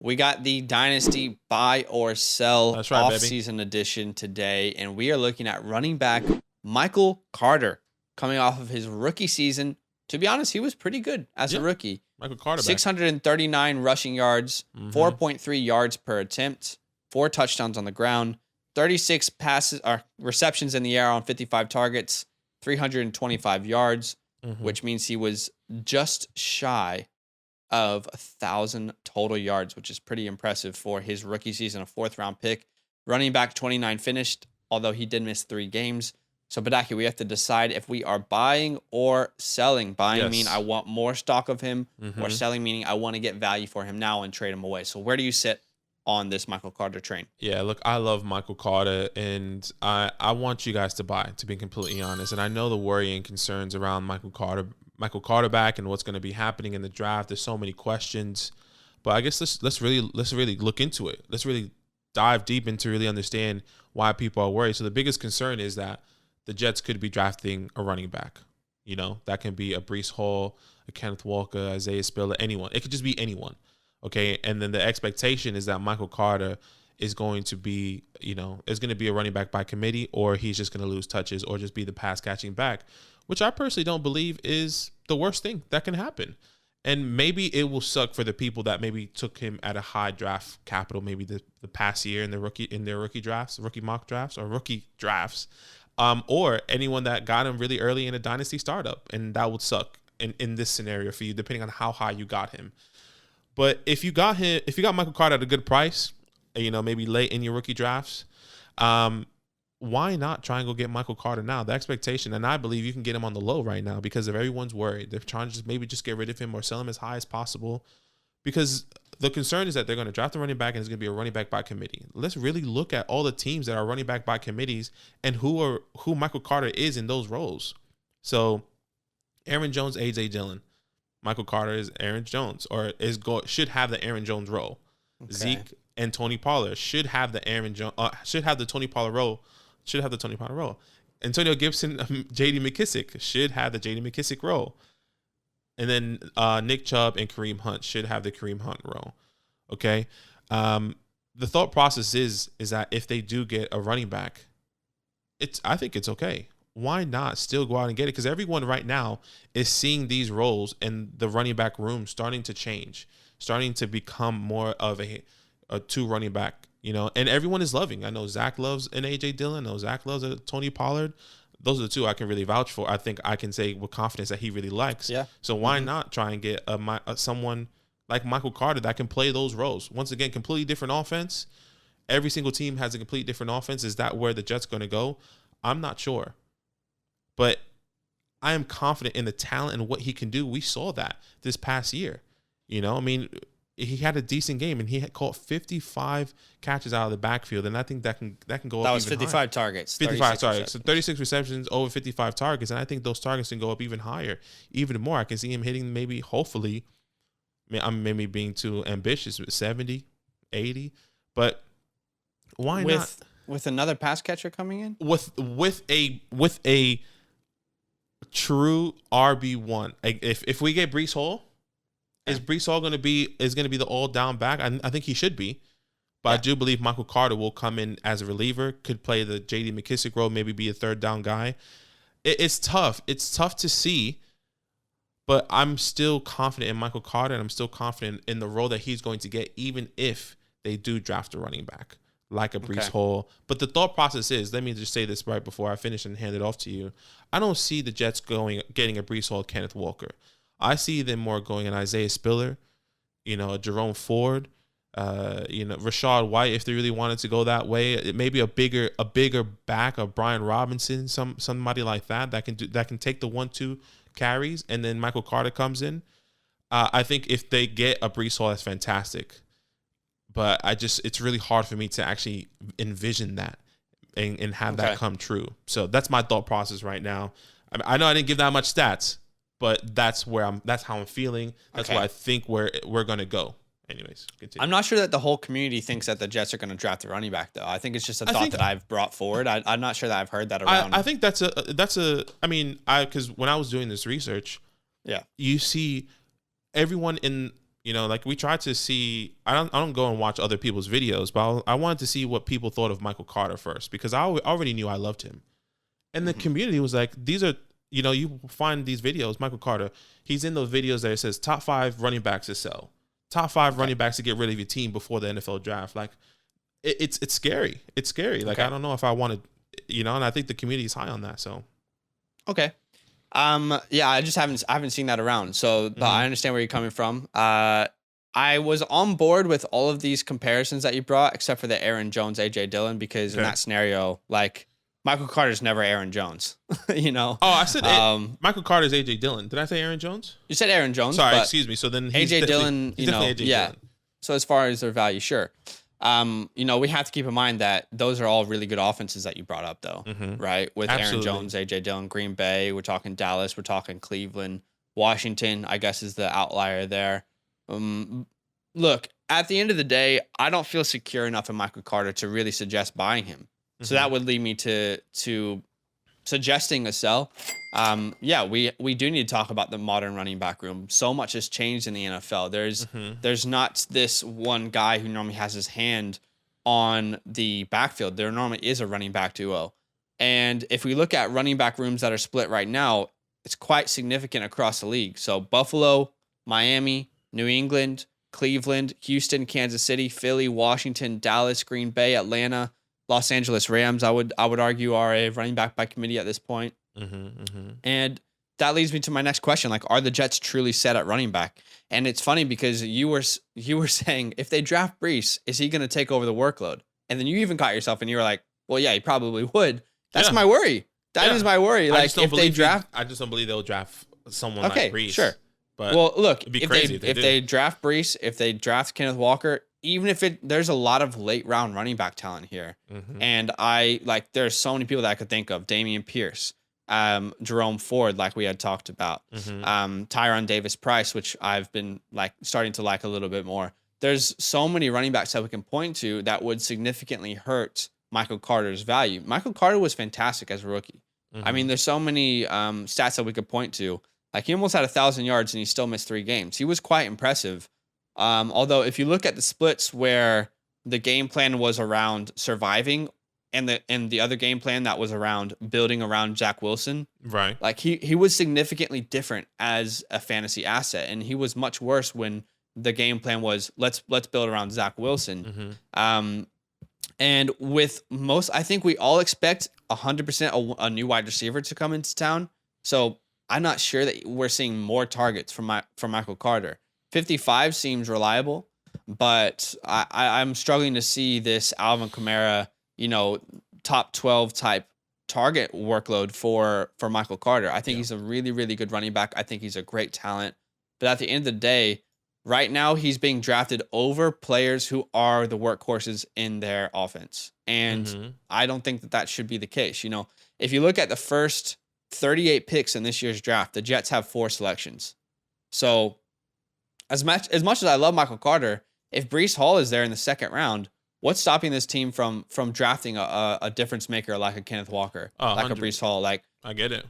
We got the Dynasty buy or sell That's right, baby. offseason edition today, and we are looking at running back Michael Carter coming off of his rookie season. To be honest, he was pretty good as a rookie. Michael Carter, 639 rushing yards, 4.3 yards per attempt, 4 touchdowns on the ground, 36 passes or receptions in the air on 55 targets, 325 yards, which means he was just shy of 1,000 total yards, which is pretty impressive for his rookie season, a 4th-round pick. Running back 29 finished, although he did miss 3 games. So, Badake, we have to decide if we are buying or selling. Buying meaning I want more stock of him, or selling meaning I want to get value for him now and trade him away. So where do you sit on this Michael Carter train? Yeah, look, I love Michael Carter, and I want you guys to buy, to be completely honest. And I know the worrying concerns around Michael Carter back and what's going to be happening in the draft. There's so many questions, but I guess let's really look into it. Let's really dive deep into really understand why people are worried. So the biggest concern is that the Jets could be drafting a running back. You know, that can be a Breece Hall, a Kenneth Walker, Isaiah Spiller, anyone. It could just be anyone. Okay, and then the expectation is that Michael Carter is going to be, is going to be a running back by committee, or he's just going to lose touches or just be the pass catching back, which I personally don't believe is the worst thing that can happen. And maybe it will suck for the people that maybe took him at a high draft capital, maybe the past year in their rookie drafts, rookie mock drafts, or rookie drafts, or anyone that got him really early in a dynasty startup, and that would suck in this scenario for you, depending on how high you got him. But if you got Michael Carter at a good price, maybe late in your rookie drafts, why not try and go get Michael Carter now? The expectation, and I believe you can get him on the low right now because of everyone's worried. They're trying to just get rid of him or sell him as high as possible, because the concern is that they're going to draft a running back and it's going to be a running back by committee. Let's really look at all the teams that are running back by committees and who Michael Carter is in those roles. So Aaron Jones, AJ Dillon. Michael Carter is Aaron Jones, or should have the Aaron Jones role. Okay. Zeke and Tony Pollard should have the Tony Pollard role. Antonio Gibson, J.D. McKissick should have the J.D. McKissick role. And then Nick Chubb and Kareem Hunt should have the Kareem Hunt role. Okay, the thought process is that if they do get a running back, I think it's okay. Why not still go out and get it? Because everyone right now is seeing these roles in the running back room starting to change, starting to become more of a 2 running back, and everyone is loving. I know Zach loves an AJ Dillon. I know Zach loves a Tony Pollard. Those are the 2 I can really vouch for. I think I can say with confidence that he really likes. Yeah. So why not try and get someone like Michael Carter that can play those roles? Once again, completely different offense. Every single team has a completely different offense. Is that where the Jets going to go? I'm not sure. But I am confident in the talent and what he can do. We saw that this past year. He had a decent game, and he had caught 55 catches out of the backfield, and I think that can go up. That was 55 higher. Targets. 55 targets. So 36 receptions, over 55 targets, and I think those targets can go up even higher, even more. I can see him hitting hopefully, I'm maybe being too ambitious with 70, 80, but why not? With another pass catcher coming in? With a true RB1. If we get Breece Hall, is Breece Hall going to be the all down back? I think he should be, but I do believe Michael Carter will come in as a reliever, could play the J.D. McKissick role, maybe be a 3rd down guy. It's tough. It's tough to see, but I'm still confident in Michael Carter, and I'm still confident in the role that he's going to get, even if they do draft a running back like a Breece Hall. But the thought process is, let me just say this right before I finish and hand it off to you. I don't see the Jets getting a Breece Hall, Kenneth Walker. I see them more going an Isaiah Spiller, a Jerome Ford, Rashad White, if they really wanted to go that way. It may be a bigger back of Brian Robinson, somebody like that can take the 1-2 carries, and then Michael Carter comes in. I think if they get a Breece Hall, that's fantastic. But it's really hard for me to actually envision that and have that come true. So that's my thought process right now. I know I didn't give that much stats, but that's how I'm feeling. That's where I think we're going to go. Anyways, continue. I'm not sure that the whole community thinks that the Jets are going to draft a running back, though. I think it's just a thought that I've brought forward. I'm not sure that I've heard that around. I think because when I was doing this research, you see everyone in You know, like we tried to see. I don't go and watch other people's videos, but I wanted to see what people thought of Michael Carter first, because I already knew I loved him, and the community was like, these are, you know, you find these videos, Michael Carter, he's in those videos that it says top 5 running backs to sell, top 5 running backs to get rid of your team before the NFL draft. Like it's scary. It's scary. Like I don't know if I wanted, you know, and I think the community is high on that. So okay. Yeah, I haven't seen that around. So, but I understand where you're coming from. I was on board with all of these comparisons that you brought, except for the Aaron Jones, AJ Dillon, because in that scenario, like Michael Carter's never Aaron Jones, you know? Oh, I said Michael Carter's AJ Dillon. Did I say Aaron Jones? You said Aaron Jones. Sorry, excuse me. So then AJ Dillon, you know, Dillon. So as far as their value, sure. You know, we have to keep in mind that those are all really good offenses that you brought up, though, right? With Aaron Jones, AJ Dillon, Green Bay, we're talking Dallas, we're talking Cleveland, Washington, I guess, is the outlier there. Look, at the end of the day, I don't feel secure enough in Michael Carter to really suggest buying him. So that would lead me to suggesting a sell. Yeah, we do need to talk about the modern running back room. So much has changed in the NFL. There's not this one guy who normally has his hand on the backfield. There normally is a running back duo. And if we look at running back rooms that are split right now, it's quite significant across the league. So Buffalo, Miami, New England, Cleveland, Houston, Kansas City, Philly, Washington, Dallas, Green Bay, Atlanta, Los Angeles Rams, I would argue, are a running back by committee at this point. And that leads me to my next question. Like, are the Jets truly set at running back? And it's funny because you were saying, if they draft Brees, is he going to take over the workload? And then you even caught yourself and you were like, well, yeah, he probably would. That's my worry. That is my worry. Like, if they draft... I just don't believe they'll draft someone like Brees. Sure. But well, look, it'd be crazy if they draft Brees, if they draft Kenneth Walker, even if there's a lot of late round running back talent here. And there's so many people that I could think of. Dameon Pierce, Jerome Ford, like we had talked about, Tyron Davis Price, which I've been starting to like a little bit more. There's so many running backs that we can point to that would significantly hurt Michael Carter's value. Michael Carter was fantastic as a rookie. I mean, there's so many stats that we could point to. Like, he almost had 1,000 yards and he still missed 3 games. He was quite impressive. Although if you look at the splits where the game plan was around surviving and the other game plan that was around building around Zach Wilson, right? Like he was significantly different as a fantasy asset, and he was much worse when the game plan was let's build around Zach Wilson. And with most, I think we all expect 100% a new wide receiver to come into town. So I'm not sure that we're seeing more targets from Michael Carter. 55 seems reliable, but I'm struggling to see this Alvin Kamara, you know, top 12 type target workload for Michael Carter. I think he's a really, really good running back. I think he's a great talent. But at the end of the day, right now he's being drafted over players who are the workhorses in their offense. And I don't think that should be the case. You know, if you look at the first 38 picks in this year's draft, the Jets have 4 selections. So as much as I love Michael Carter, if Breece Hall is there in the second round, what's stopping this team from drafting a difference maker like a Kenneth Walker, like a Breece Hall? Like, I get it.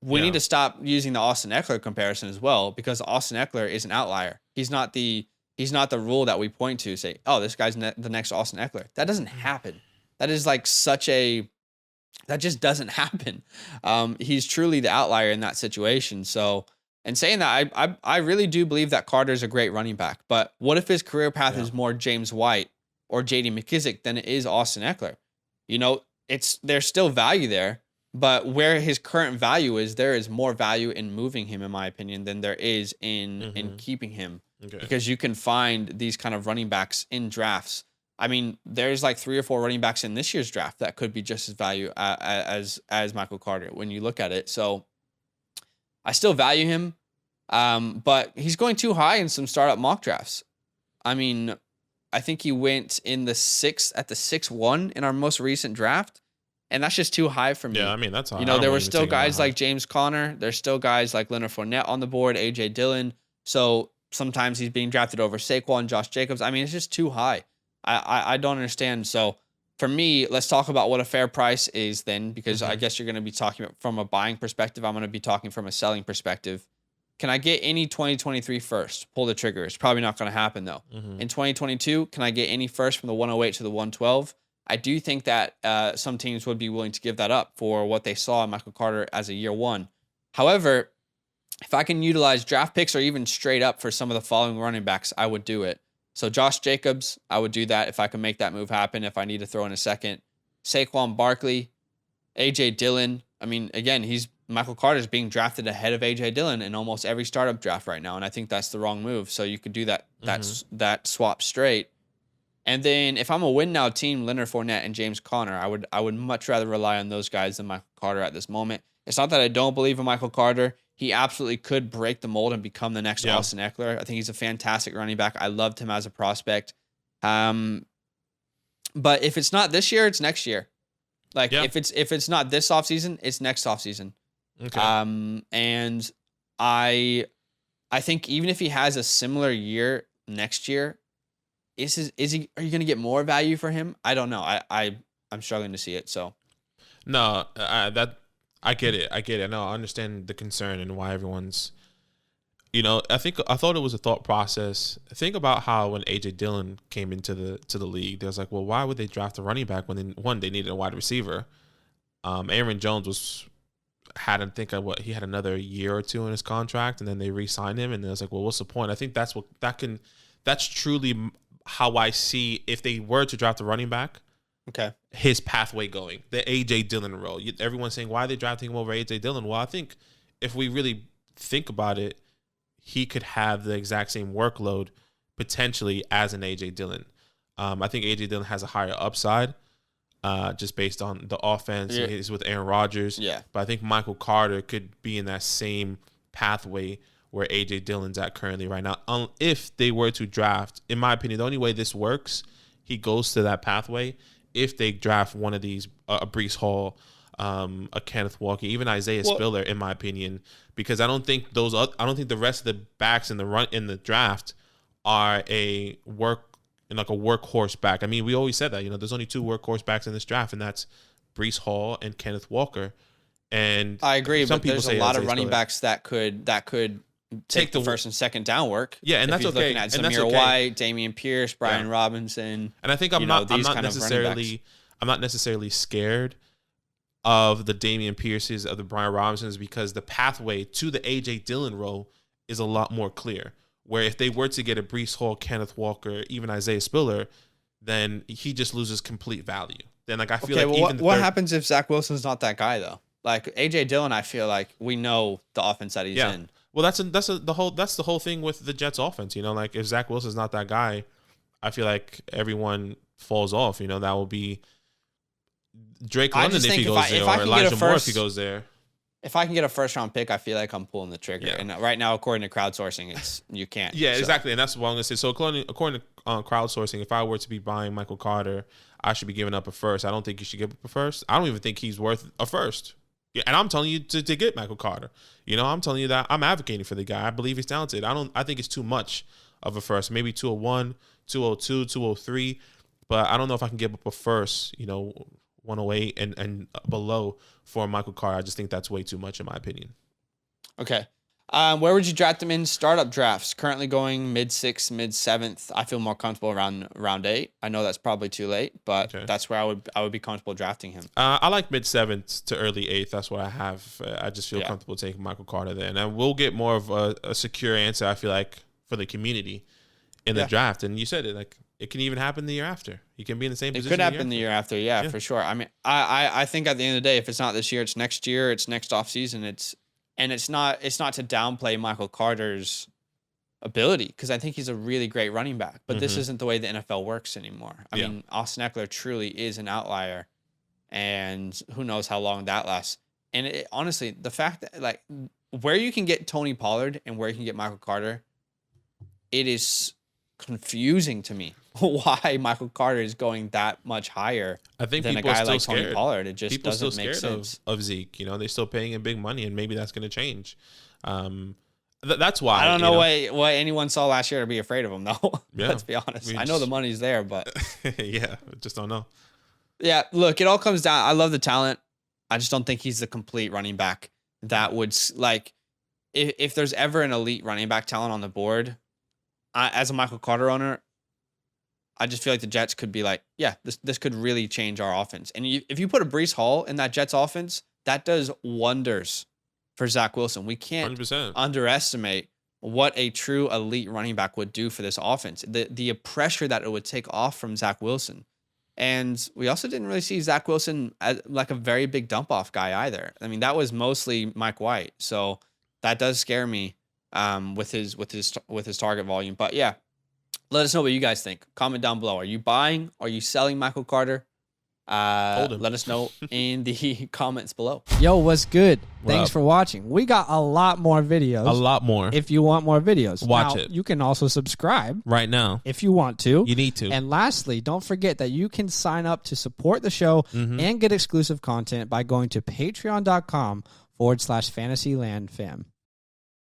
We need to stop using the Austin Eckler comparison as well, because Austin Eckler is an outlier. He's not the rule that we point to say, oh, this guy's the next Austin Eckler. That doesn't happen. That is like that just doesn't happen. He's truly the outlier in that situation. So, and saying that, I really do believe that Carter's a great running back. But what if his career path is more James White or J.D. McKissick than it is Austin Eckler? You know, there's still value there, but where his current value is, there is more value in moving him, in my opinion, than there is in keeping him. Okay. Because you can find these kind of running backs in drafts. I mean, there's like 3 or 4 running backs in this year's draft that could be just as value as Michael Carter when you look at it. So I still value him, but he's going too high in some startup mock drafts. I mean, I think he went in the 6-1 in our most recent draft, and that's just too high for me. Yeah, I mean, that's high. You know, there were still guys like James Conner. There's still guys like Leonard Fournette on the board, AJ Dillon. So sometimes he's being drafted over Saquon, Josh Jacobs. I mean, it's just too high. I don't understand. So for me, let's talk about what a fair price is then, because I guess you're going to be talking from a buying perspective. I'm going to be talking from a selling perspective. Can I get any 2023 first? Pull the trigger. It's probably not going to happen, though. In 2022, can I get any first from the 108 to the 112? I do think that some teams would be willing to give that up for what they saw in Michael Carter as a year one. However, if I can utilize draft picks or even straight up for some of the following running backs, I would do it. So Josh Jacobs, I would do that if I can make that move happen, if I need to throw in a second. Saquon Barkley, A.J. Dillon. I mean, again, Michael Carter's being drafted ahead of A.J. Dillon in almost every startup draft right now, and I think that's the wrong move. So you could do that that swap straight. And then if I'm a win now team, Leonard Fournette and James Conner, I would much rather rely on those guys than Michael Carter at this moment. It's not that I don't believe in Michael Carter. He absolutely could break the mold and become the next Austin Eckler. I think he's a fantastic running back. I loved him as a prospect. But if it's not this year, it's next year. Like if it's not this offseason, it's next offseason. Okay. And I think even if he has a similar year next year, are you going to get more value for him? I don't know. I'm struggling to see it. So no, I get it. No, I understand the concern and why everyone's, I thought it was a thought process. Think about how when A.J. Dillon came into the league, they was like, well, why would they draft a running back when they needed a wide receiver? Aaron Jones had another year or two in his contract, and then they re-signed him, and it was like, well, what's the point? I think that's truly how I see if they were to draft a running back. Okay. His pathway going, the A.J. Dillon role. Everyone's saying, why are they drafting him over A.J. Dillon? Well, I think if we really think about it, he could have the exact same workload potentially as an A.J. Dillon. I think A.J. Dillon has a higher upside just based on the offense. Yeah. He's with Aaron Rodgers. Yeah. But I think Michael Carter could be in that same pathway where A.J. Dillon's at currently right now. If they were to draft, in my opinion, the only way this works, he goes to that pathway if they draft one of these, a Breece Hall, a Kenneth Walker, even Isaiah Spiller, in my opinion, because I don't think the rest of the backs in the draft are a workhorse back. I mean, we always said that, there's only two workhorse backs in this draft, and that's Breece Hall and Kenneth Walker. And I agree, but there's a lot of running backs that could take the first and second down work. Yeah, and that's okay. Looking at Zamir White, Dameon Pierce, Brian Robinson, and I think I'm not necessarily scared of the Dameon Pierces, of the Brian Robinsons, because the pathway to the A.J. Dillon role is a lot more clear. Where if they were to get a Breece Hall, Kenneth Walker, even Isaiah Spiller, then he just loses complete value. Then I feel what happens if Zach Wilson's not that guy though? Like A.J. Dillon, I feel like we know the offense that he's in. Well, that's the whole thing with the Jets offense. Like if Zach Wilson's not that guy, I feel like everyone falls off. That will be Drake London if he goes there, or Elijah Moore if he goes there. If I can get a first round pick, I feel like I'm pulling the trigger. Yeah. And right now, according to crowdsourcing, you can't. Yeah, exactly, and that's what I'm gonna say. So according to crowdsourcing, if I were to be buying Michael Carter, I should be giving up a first. I don't think you should give up a first. I don't even think he's worth a first. Yeah, and I'm telling you to get Michael Carter. I'm telling you that I'm advocating for the guy. I believe he's talented. I think it's too much of a first. Maybe 201, 202, 203, but I don't know if I can give up a first, 108 and below for Michael Carter. I just think that's way too much in my opinion. Okay. Where would you draft him in startup drafts? Currently going mid-6th, mid-7th. I feel more comfortable around round 8. I know that's probably too late, but that's where I would be comfortable drafting him. I like mid-7th to early 8th. That's what I have. I just feel comfortable taking Michael Carter there. And we'll get more of a secure answer, I feel like, for the community in the draft. And you said it, like, it can even happen the year after. You can be in the same position. It could happen the year after, yeah, for sure. I mean, I think at the end of the day, if it's not this year, it's next year, it's next offseason, it's not to downplay Michael Carter's ability, because I think he's a really great running back. But this isn't the way the NFL works anymore. I mean, Austin Eckler truly is an outlier, and who knows how long that lasts. And honestly, the fact that, like, where you can get Tony Pollard and where you can get Michael Carter, it is confusing to me why Michael Carter is going that much higher. I think than people a guy are still like scared. Tony Pollard. It just people doesn't still make scared sense. of Zeke. They're still paying him big money, and maybe that's going to change. That's why I don't know what anyone saw last year to be afraid of him, though. Yeah. Let's be honest. I know the money's there, but yeah, just don't know. Yeah, look, it all comes down. I love the talent. I just don't think he's the complete running back that would, like, if there's ever an elite running back talent on the board, as a Michael Carter owner, I just feel like the Jets could be like, yeah, this could really change our offense. And if you put a Breece Hall in that Jets offense, that does wonders for Zach Wilson. We can't 100%. underestimate what a true elite running back would do for this offense. The pressure that it would take off from Zach Wilson. And we also didn't really see Zach Wilson as like a very big dump off guy either. I mean, that was mostly Mike White. So that does scare me with his target volume. But yeah, let us know what you guys think. Comment down below. Are you buying? Are you selling Michael Carter? Hold him. Let us know in the comments below. Yo, what's good? What Thanks up? for watching. We got a lot more videos. A lot more. If you want more videos, Watch now, it. You can also subscribe Right now. if you want to. You need to. And lastly, don't forget that you can sign up to support the show and get exclusive content by going to patreon.com/FantasyLandFam.